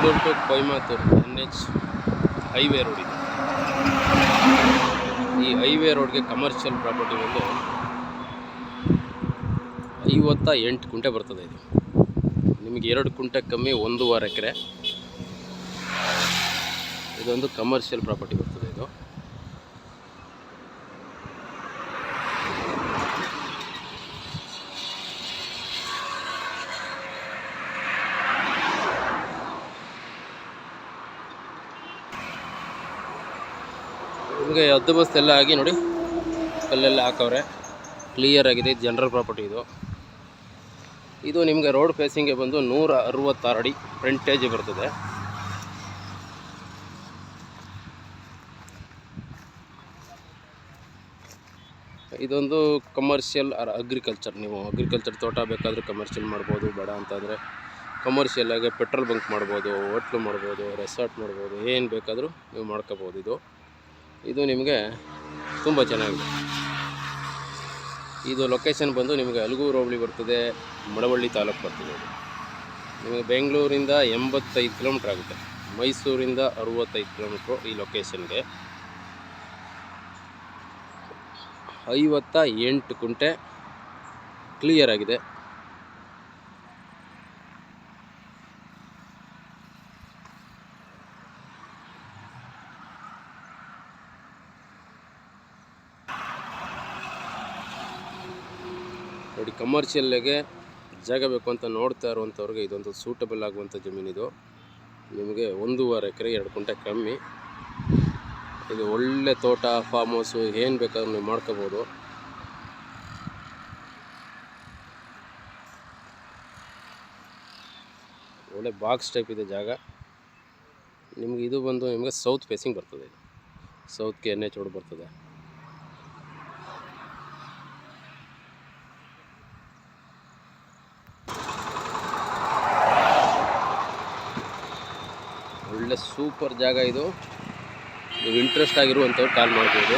Bengaluru to Coimbatore NH highway road ಇದೆ. ಈ highway ರೋಡ್ಗೆ ಕಮರ್ಷಿಯಲ್ ಪ್ರಾಪರ್ಟಿ ಒಂದು 58 ಗುಂಟೆ ಬರ್ತದೆ. ಇದು ನಿಮಗೆ 2 ಗುಂಟೆ ಕಮ್ಮಿ 1.5 ಎಕರೆ. ಇದೊಂದು ಕಮರ್ಷಿಯಲ್ ಪ್ರಾಪರ್ಟಿ ಬರ್ತದೆ. ಇದು ನಿಮಗೆ ಹದ್ದು ಬಸ್ತು ಎಲ್ಲ ಆಗಿ ನೋಡಿ, ಕಲ್ಲೆಲ್ಲ ಹಾಕವ್ರೆ, ಕ್ಲಿಯರ್ ಆಗಿದೆ. ಜನರಲ್ ಪ್ರಾಪರ್ಟಿ ಇದು ನಿಮಗೆ ರೋಡ್ ಫೇಸಿಂಗ್ಗೆ ಬಂದು 166 ಅಡಿ ಫ್ರಂಟೇಜ್ ಬರ್ತದೆ. ಇದೊಂದು ಕಮರ್ಷಿಯಲ್ ಆರ್ ಅಗ್ರಿಕಲ್ಚರ್. ನೀವು ಅಗ್ರಿಕಲ್ಚರ್ ತೋಟ ಬೇಕಾದರೂ ಕಮರ್ಷಿಯಲ್ ಮಾಡ್ಬೋದು. ಬೇಡ ಅಂತಂದರೆ ಕಮರ್ಷಿಯಲ್ ಆಗಿ ಪೆಟ್ರೋಲ್ ಬಂಕ್ ಮಾಡ್ಬೋದು, ಹೋಟ್ಲು ಮಾಡ್ಬೋದು, ರೆಸಾರ್ಟ್ ಮಾಡ್ಬೋದು, ಏನು ಬೇಕಾದರೂ ನೀವು ಮಾಡ್ಕೋಬೋದು. ಇದು ನಿಮಗೆ ತುಂಬ ಚೆನ್ನಾಗಿದೆ. ಇದು ಲೊಕೇಶನ್ ಬಂದು ನಿಮಗೆ ಅಲಗೂರು ಹೋಬಳಿ ಬರ್ತದೆ, ಮಳವಳ್ಳಿ ತಾಲೂಕು ಬರ್ತದೆ. ಇದು ನಿಮಗೆ ಬೆಂಗಳೂರಿಂದ 85 ಕಿಲೋಮೀಟ್ರ್ ಆಗುತ್ತೆ, ಮೈಸೂರಿಂದ 65 ಕಿಲೋಮೀಟ್ರು ಈ ಲೊಕೇಶನ್ಗೆ. 58 ಗುಂಟೆ ಕ್ಲಿಯರ್ ಆಗಿದೆ. ನೋಡಿ, ಕಮರ್ಷಿಯಲ್ಗೆ ಜಾಗ ಬೇಕು ಅಂತ ನೋಡ್ತಾ ಇರುವಂಥವ್ರಿಗೆ ಇದೊಂದು ಸೂಟಬಲ್ ಆಗುವಂಥ ಜಮೀನಿದು. ನಿಮಗೆ 1.5 ಎಕರೆ 2 ಗುಂಟೆ ಕಮ್ಮಿ. ಇದು ಒಳ್ಳೆ ತೋಟ, ಫಾರ್ಮ್ ಹೌಸು, ಏನು ಬೇಕಾದ್ರೂ ನೀವು ಮಾಡ್ಕೋಬೋದು. ಒಳ್ಳೆ ಬಾಕ್ಸ್ ಟೈಪ್ ಇದೆ ಜಾಗ. ನಿಮಗೆ ಇದು ಬಂದು ನಿಮಗೆ ಸೌತ್ ಫೇಸಿಂಗ್ ಬರ್ತದೆ. ಇದು ಸೌತ್ಗೆ NH ರೋಡ್ ಬರ್ತದೆ. ಒಳ್ಳೆ ಸೂಪರ್ ಜಾಗ ಇದು. ನೀವು ಇಂಟ್ರೆಸ್ಟ್ ಆಗಿರುವಂಥವ್ರು ಕಾಲ್ ಮಾಡ್ಬೋದು.